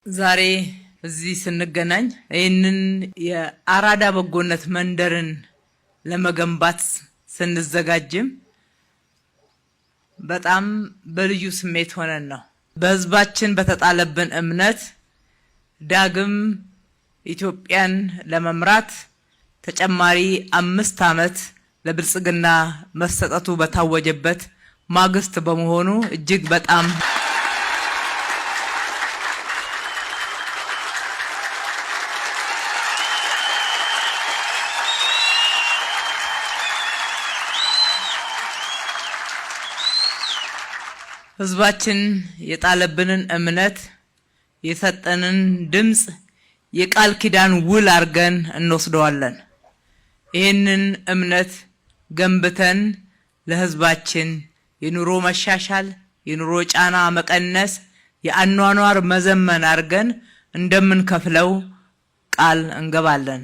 ዛሬ እዚህ ስንገናኝ ይህንን የአራዳ በጎነት መንደርን ለመገንባት ስንዘጋጅም በጣም በልዩ ስሜት ሆነን ነው። በህዝባችን በተጣለብን እምነት ዳግም ኢትዮጵያን ለመምራት ተጨማሪ 5 ዓመት ለብልጽግና መሰጠቱ በታወጀበት ማግስት በመሆኑ እጅግ በጣም ህዝባችን የጣለብንን እምነት የሰጠንን ድምጽ የቃል ኪዳን ውል አርገን እንወስደዋለን። ይህንን እምነት ገንብተን ለህዝባችን የኑሮ መሻሻል፣ የኑሮ ጫና መቀነስ፣ የአኗኗር መዘመን አርገን እንደምንከፍለው ቃል እንገባለን።